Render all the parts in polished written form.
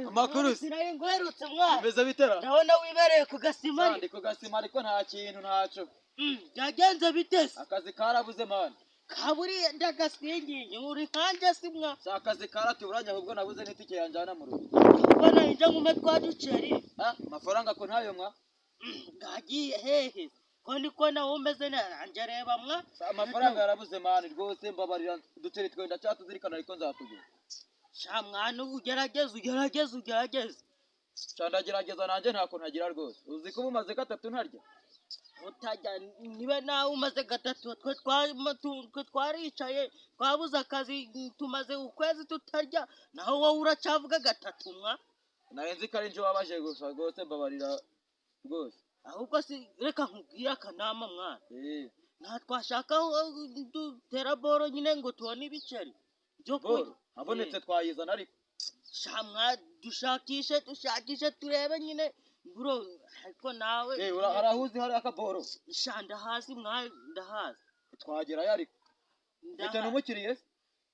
Amakuru sinaye ngwerutse mwana. Bimeze bitera? Ndabona wibereye ku gasima. Ndi ku gasima ariko nta kintu ntaco. Byagenze bitese. Akazi karabuze man. Kaburi ndagasingiye uri kanje simwa. Akazi karatuburanya ahubwo nabuze n'itike yanjana mu rugo. Ubona inje ngume twaduceri. Amafaranga ko ntayo mwa? Ngagiye hehe. Ko ndiko nawe umeze nanje reba mwa. Amafaranga yarabuze man rwose mbabarira duceri twenda cyatuzirikana ariko nzakugura. Sha mwana ugerageze. Candagerageza nanje ntako ntagira rwose. Uzi ko umaze gatatu ntarya? Utajya nibe nawe umaze gatatu twe twaricaye twabuze akazi tumaze ukwezi tutarya naho wowe uracavuga gatatu mwa. Naye nzi ko ari nje wabaje gusa rwose mbabarira rwose. Ahubwo si reka nkubwira akanama mwana. Nta twashaka dutera boro nyine ngo tubone ibiceri byo kurya. Habonetse twayizana ariko. Shamwa dushakishe turebe nyine bro ariko nawe. Harahuzi hari akaboro. Shanda hasi mwa ndahazi. Twagerayo ariko. Bite n'umukiriye?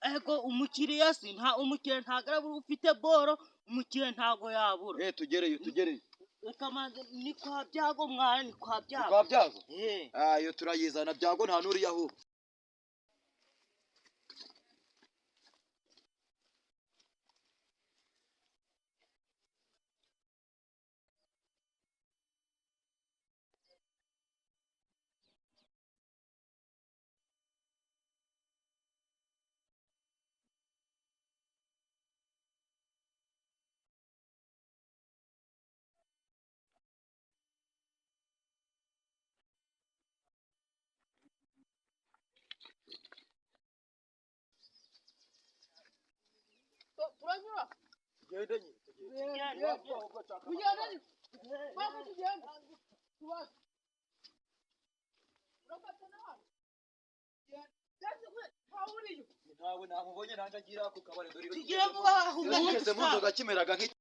Ego umukiriya si nta umukiriya ntagarabura ufite boro umukiriya ntago yabura. Tugereyo. Reka manze ni kwa byago mwana ni kwa byago. Kwa byago? Yo turayizana byago nta nuri yaho. Turanyura. Genda nyine. Ujyana. Baba tugenda. Tuba. Urafata nawe. Yaje kwe hawuriyo. Ntawe namubonye nanje agira ku kabare dore. Tugire vuba ugeze mu nzoga kimeraga nk'iki.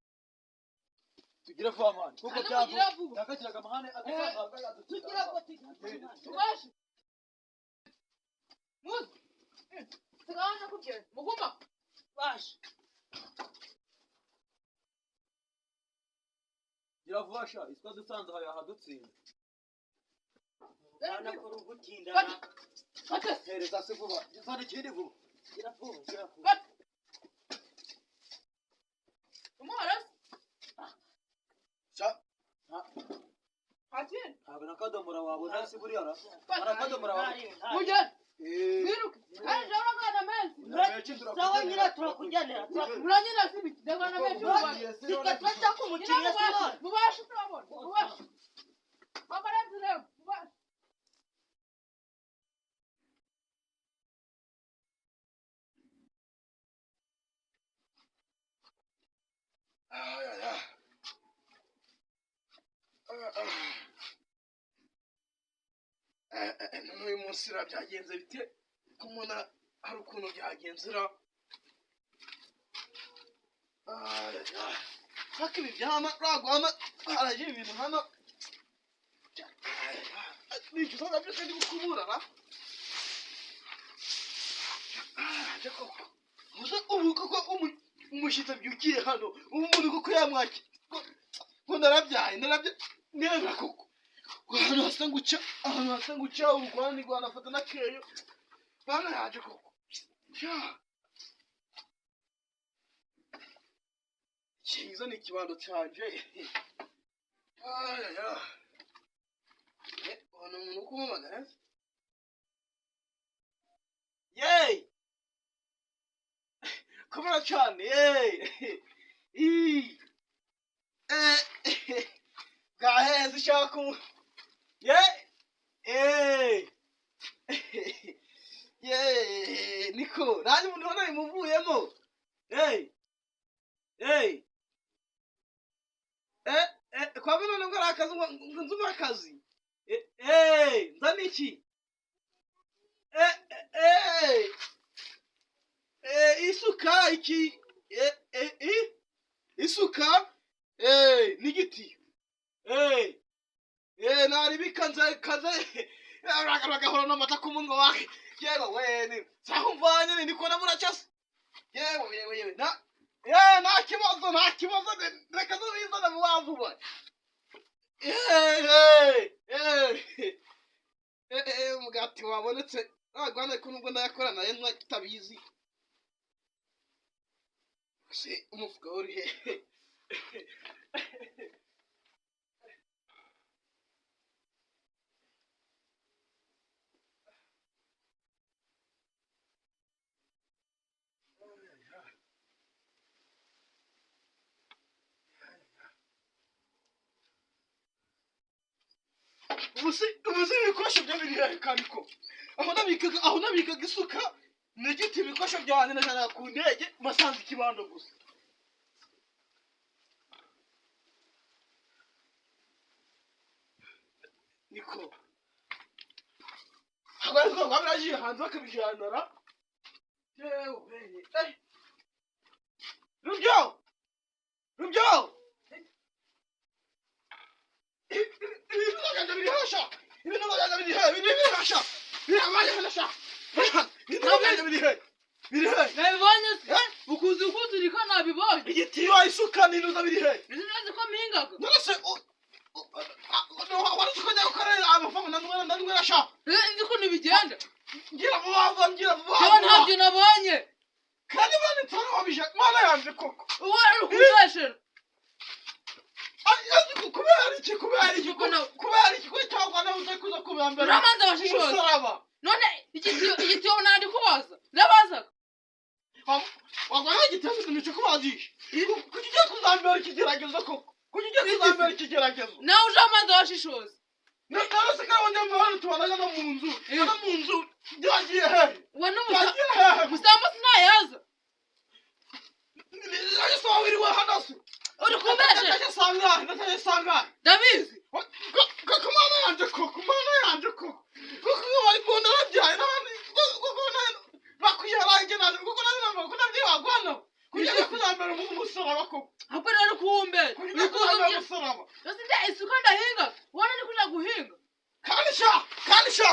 Tugire vuba man. Kuko byago. Yakakiraga amahane atazabwa yadutuka. Tugire vuba. Tubashi. Muz. Sigana kugenda. Muguma. Bashi. Gira vuba sha iswa dusanze hayo hadutsinda. Bana ko rugutinda. Fata. Hereza se vuba. Zana ikindi vuba. Gira vuba. Fata. Umuharas. Sha. Hatin. Habe nakadomora wabona si buri ara. Nakadomora wawe. Ujya. Biruka. Ari jora kana menzi. Sawa nyira turakujyanira. Uranyira sibi. Ndabana menzi. Sikatwacha kumukiriya sawa. Mubashi turabona. Mubashi. Babarenze rero. Mubashi. Uyu munsi byagenze bite ko umuntu hari ukuntu byagenzura haka ibi byama ragwama haraje ibintu hano n'icyo usanga byose ndi gukuburana muze ubu koko umushyitsi abyukiye hano ubu umuntu koko yamwaki ngo narabyaye neza koko ahantu hasa nguca urwani rwanafata n'akeyo bana yaje koko cyiza ni ikibando cyanje ubona umuntu ukumumagara yeee kubera cyane yeee gaheze ushaka niko nanjye umuntu ubona bimuvuyemo kwa none ngo ari akazi ngo nzuma akazi nzana iki isuka iki isuka n'igiti naribika kaze agahora n'amata ku munwa wake yewe we saho mvanye niko nabura cyase yewe na nta kibazo reka tuzizane vuba umugati wabonetse nagwane ko nubwo ndayakora naye ntitabizi se umufuka uri he ubusi ibikoresho byo biri hehe kandi ko aho nabikaga isuka n'igiti ibikoresho byanjye najana ku ndege masanze ikibando gusa niko abariko babiragiye hanze bakabijanara yewe rubyo nabibonye se ukuzi ukuzirika nabibonye igitiyo isuka ninuza biri he nzi ko mpingaga nose waretse ko njya gukorera amafaranga ndandwera sha nzi ko ntibigenda ngira vuba yewe ntabyo nabonye kandi bane nsara wabije mana yanjye koko uwo ari ukuzashira kubera iki ko cyangwa nawe uze kuza kubambera uramanza abashishoza none igitiyo nandi kubaza nabazaga wagwana igitego nico kubazisha kuki ugiye kuzambera ikigeragezo koko kuki ugiye kuzambera ikigeragezo nawe uje amazi abashishoza none se kandi nyamara tubanaga no mu nzu byagiye hehe we n'umusambo sinayaza nagese wawiriwe hano se uri kumbeshe ndataye sangahe ndabizi koko mana yanje koko koko narabyaye bakuyaranje naje kuko ko nabyibagwana kugira kuzambera umusaraba koko ahubwo rero uri kuwumbeshe uri kuzambera umusaraba ese nda isuka ndahinga wana ni kuja guhinga kandi sha